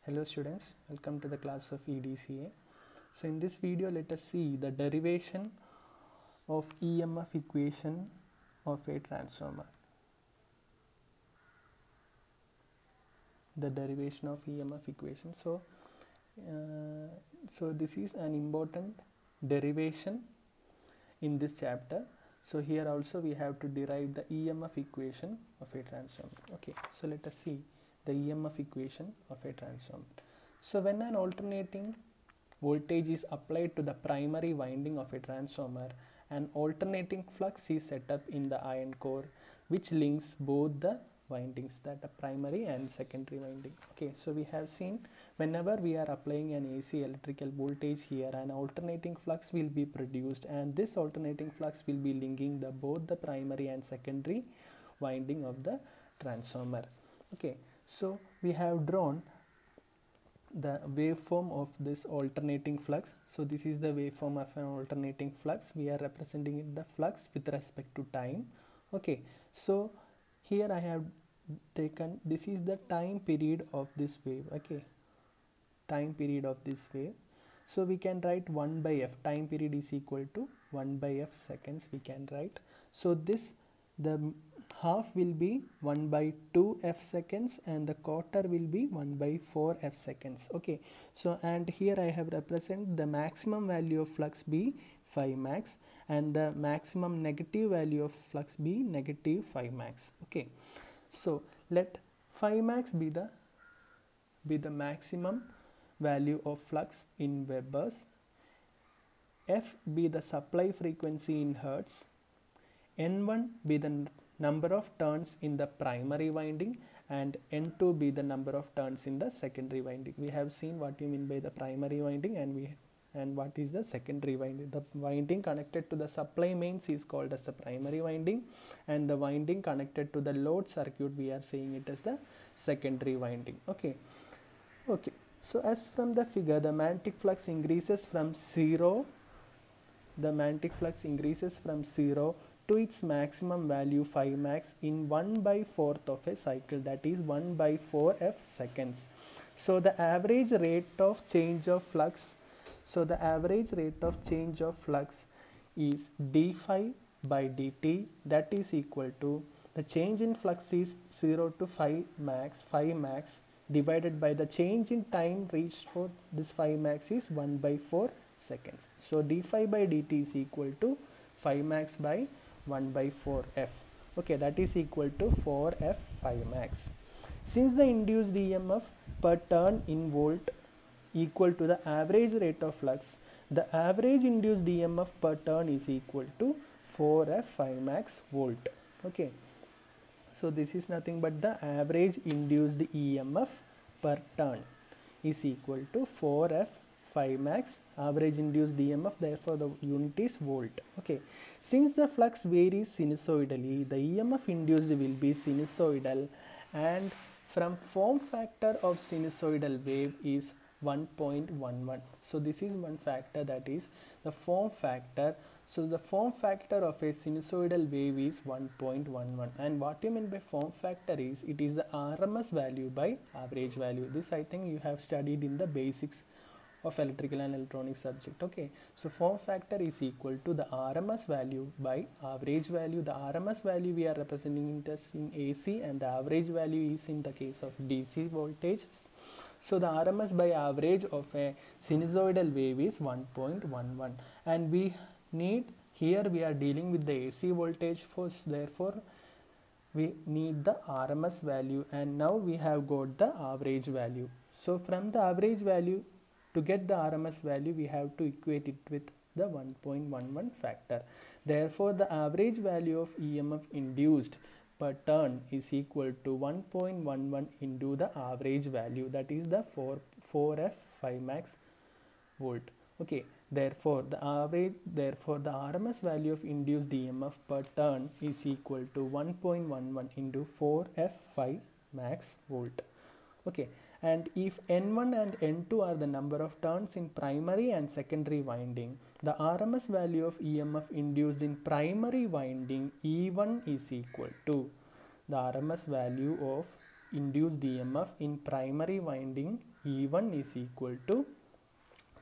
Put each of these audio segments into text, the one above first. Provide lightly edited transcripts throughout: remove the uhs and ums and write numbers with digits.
Hello students, welcome to the class of EDCA. So in this video let us see the derivation of EMF equation of a transformer. The derivation of EMF equation. So this is an important derivation in this chapter. So here also we have to derive the EMF equation of a transformer. Okay, so let us see the EMF equation of a transformer. So when an alternating voltage is applied to the primary winding of a transformer, an alternating flux is set up in the iron core which links both the windings, that the primary and secondary winding. Okay, so we have seen whenever we are applying an AC electrical voltage here, an alternating flux will be produced, and this alternating flux will be linking both the primary and secondary winding of the transformer. Okay, so we have drawn the waveform of this alternating flux. So this is the waveform of an alternating flux. We are representing the flux with respect to time. Okay, so here I have taken, this is the time period of this wave. Okay, time period of this wave. So we can write 1 by f, time period is equal to 1 by f seconds we can write. So this, the half will be 1 by 2 f seconds and the quarter will be 1 by 4 f seconds. Okay, so and here I have represented the maximum value of flux be phi max and the maximum negative value of flux be negative phi max. Okay, so let phi max be the maximum value of flux in Webers, f be the supply frequency in hertz, n1 be the number of turns in the primary winding, and n2 be the number of turns in the secondary winding. We have seen what you mean by the primary winding and what is the secondary winding. The winding connected to the supply mains is called as the primary winding, and the winding connected to the load circuit we are saying it as the secondary winding. Okay, so as from the figure, the magnetic flux increases from 0 to its maximum value phi max in 1 by 4th of a cycle, that is 1 by 4 f seconds. So the average rate of change of flux, is d phi by dt, that is equal to, the change in flux is 0 to phi max divided by the change in time reached for this phi max is 1 by 4 seconds. So d phi by dt is equal to phi max by 1 by 4 f. Okay, that is equal to 4 f phi max. Since the induced EMF per turn in volt equal to the average rate of flux, the average induced EMF per turn is equal to 4 f phi max volt. Okay, so this is nothing but the average induced EMF per turn is equal to 4 f phi max, average induced EMF, therefore the unit is volt. Okay, since the flux varies sinusoidally, the EMF induced will be sinusoidal, and from form factor of sinusoidal wave is 1.11. so this is one factor, that is the form factor. So the form factor of a sinusoidal wave is 1.11, and what you mean by form factor is, it is the RMS value by average value. This I think you have studied in the basics of electrical and electronic subject. Okay, so form factor is equal to the RMS value by average value. The RMS value we are representing it as in AC, and the average value is in the case of DC voltage. So the RMS by average of a sinusoidal wave is 1.11, and we need, here we are dealing with the AC voltage force, therefore we need the RMS value, and now we have got the average value. So from the average value, to get the RMS value we have to equate it with the 1.11 factor. Therefore the average value of EMF induced per turn is equal to 1.11 into the average value, that is the 4 f phi max volt. Okay, therefore the RMS value of induced EMF per turn is equal to 1.11 into 4 f phi max volt. Okay, and if n1 and n2 are the number of turns in primary and secondary winding, the RMS value of EMF induced in primary winding E1 is equal to the RMS value of induced EMF in primary winding E1 is equal to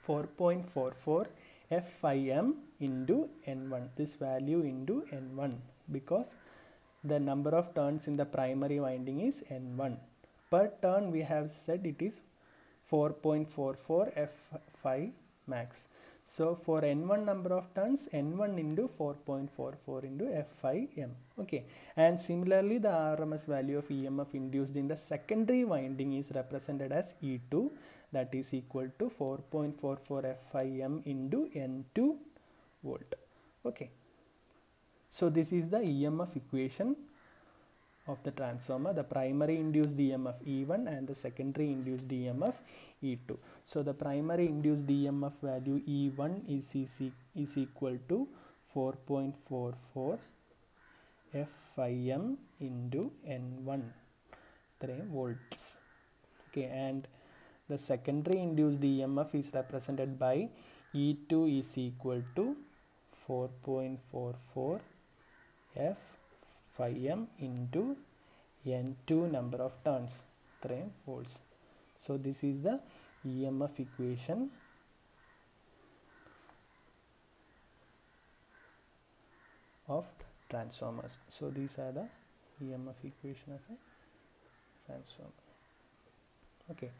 4.44 F5M into N1, this value into N1, because the number of turns in the primary winding is N1. Per turn we have said it is 4.44 F5 max. So for N1 number of turns, N1 into 4.44 into F5M. Okay, and similarly the RMS value of EMF induced in the secondary winding is represented as E2, that is equal to 4.44 F5M into N2 volt. Okay, so this is the EMF equation of the transformer, the primary induced EMF E1 and the secondary induced EMF E2. So the primary induced EMF value E1 is equal to 4.44 F5M into N1, 3 volts. Okay, and the secondary induced EMF is represented by E2 is equal to 4.44 F5M into N2 number of turns, 3 volts. So this is the EMF equation of transformers. So these are the EMF equation of a transformer. Okay.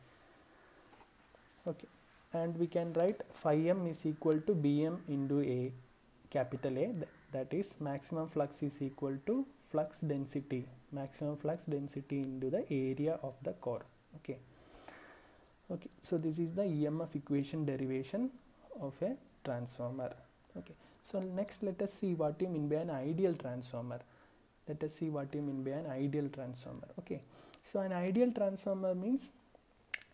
Okay, and we can write phi m is equal to Bm into A, capital A, that is maximum flux is equal to flux density, maximum flux density into the area of the core. Okay. Okay, so this is the EMF equation derivation of a transformer. Okay, so next let us see what you mean by an ideal transformer. Let us see what you mean by an ideal transformer. Okay, so an ideal transformer means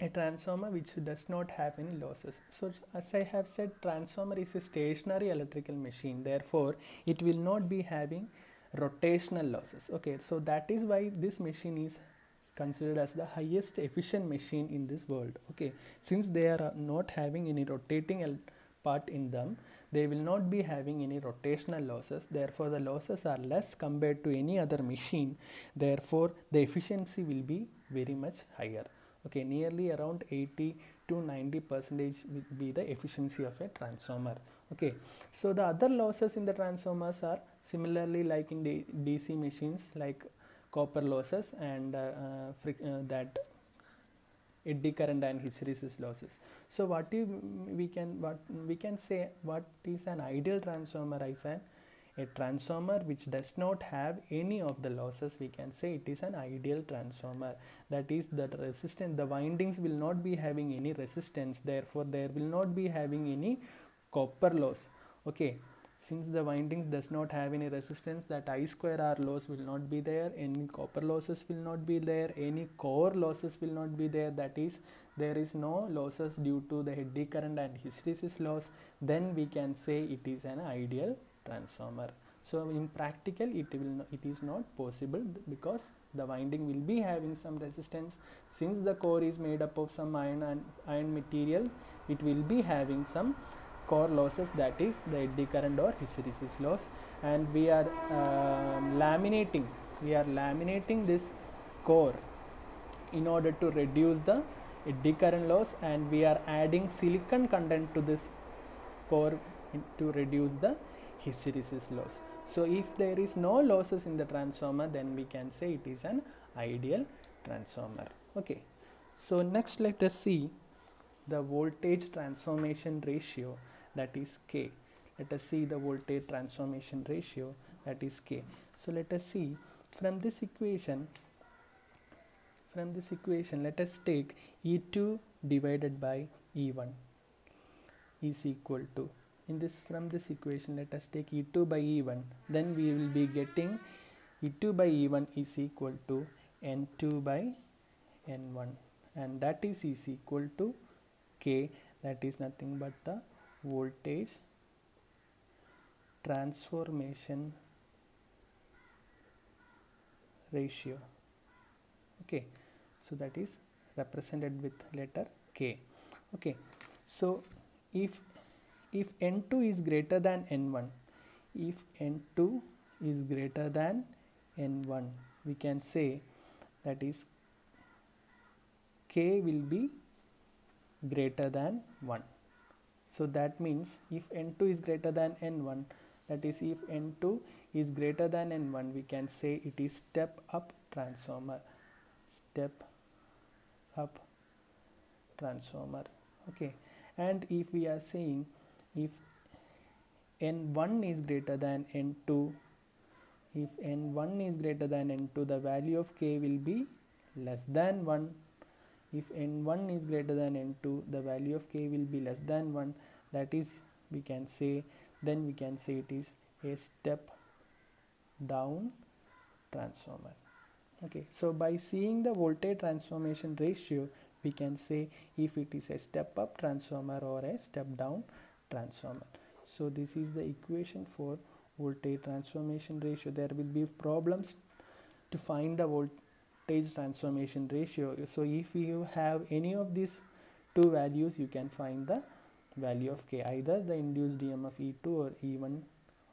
a transformer which does not have any losses. So as I have said, transformer is a stationary electrical machine, therefore it will not be having rotational losses. Okay, so that is why this machine is considered as the highest efficient machine in this world. Okay, since they are not having any rotating part in them, they will not be having any rotational losses, therefore the losses are less compared to any other machine, therefore the efficiency will be very much higher. Okay, nearly around 80 to 90% will be the efficiency of a transformer. Okay, so the other losses in the transformers are similarly like in the DC machines, like copper losses and that eddy current and hysteresis losses. So what we can say what is an ideal transformer is a transformer which does not have any of the losses. We can say it is an ideal transformer. That is, that resistance, the windings will not be having any resistance, therefore there will not be having any copper loss. Okay, since the windings does not have any resistance, that I square R loss will not be there, any copper losses will not be there, any core losses will not be there, that is, there is no losses due to the eddy current and hysteresis loss, then we can say it is an ideal transformer. So in practical it is not possible, because the winding will be having some resistance. Since the core is made up of some iron material, it will be having some core losses, that is the eddy current or hysteresis loss, and we are laminating this core in order to reduce the eddy current loss, and we are adding silicon content to this core to reduce the hysteresis loss. So if there is no losses in the transformer, then we can say it is an ideal transformer. Okay, so next let us see the voltage transformation ratio, that is K. Let us see the voltage transformation ratio, that is K. So let us see from this equation, let us take E2 divided by E1 is equal to, from this equation let us take E2 by E1, then we will be getting E2 by E1 is equal to N2 by N1, and that is equal to K, that is nothing but the voltage transformation ratio. Okay, so that is represented with letter K. Okay, so if N2 is greater than N1, if N2 is greater than N1, we can say that is k will be greater than 1. So that means if n2 is greater than n1, that is if n2 is greater than n1, we can say it is step up transformer. Step up transformer. Okay, and if we are saying if n1 is greater than n2, if n1 is greater than n2, the value of k will be less than 1. If n1 is greater than n2, the value of k will be less than 1. That is, we can say it is a step down transformer. Okay, so by seeing the voltage transformation ratio, we can say if it is a step up transformer or a step down transformer. So this is the equation for voltage transformation ratio. There will be problems to find the voltage transformation ratio. So if you have any of these two values, you can find the value of k, either the induced EMF E2 or E1,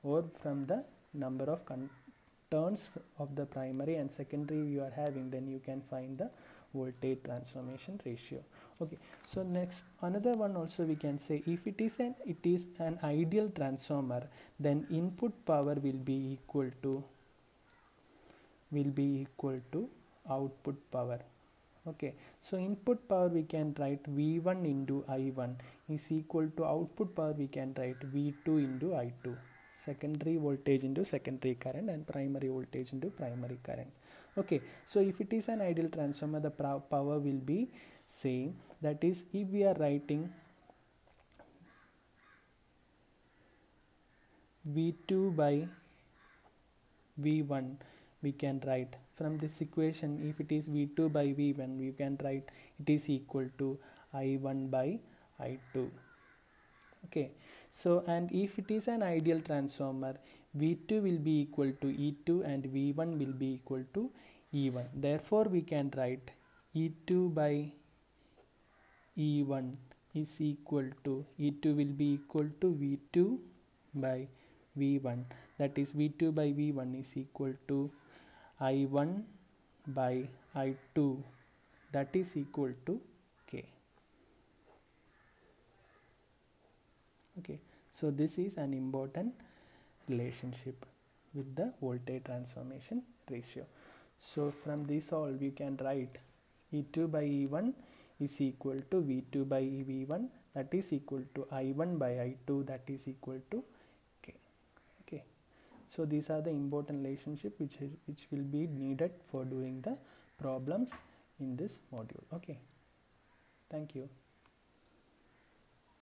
or from the number of turns of the primary and secondary you are having, then you can find the voltage transformation ratio. Okay, so next, another one also we can say, if it is an ideal transformer, then input power will be equal to output power. Okay, so input power we can write V1 into I1 is equal to output power we can write V2 into I2. Secondary voltage into secondary current and primary voltage into primary current. Okay, so if it is an ideal transformer, the power will be same. That is, if we are writing V2 by V1, we can write from this equation, if it is V2 by V1, we can write it is equal to I1 by I2. Okay, so and if it is an ideal transformer, V2 will be equal to E2 and V1 will be equal to E1. Therefore, we can write E2 by E1 is equal to, E2 will be equal to V2 by V1. That is, V2 by V1 is equal to I1 by I2, that is equal to K. Okay, so this is an important relationship with the voltage transformation ratio. So from this all we can write E2 by E1 is equal to V2 by V1, that is equal to I1 by I2, that is equal to K. Okay, so these are the important relationship which will be needed for doing the problems in this module. Okay, thank you.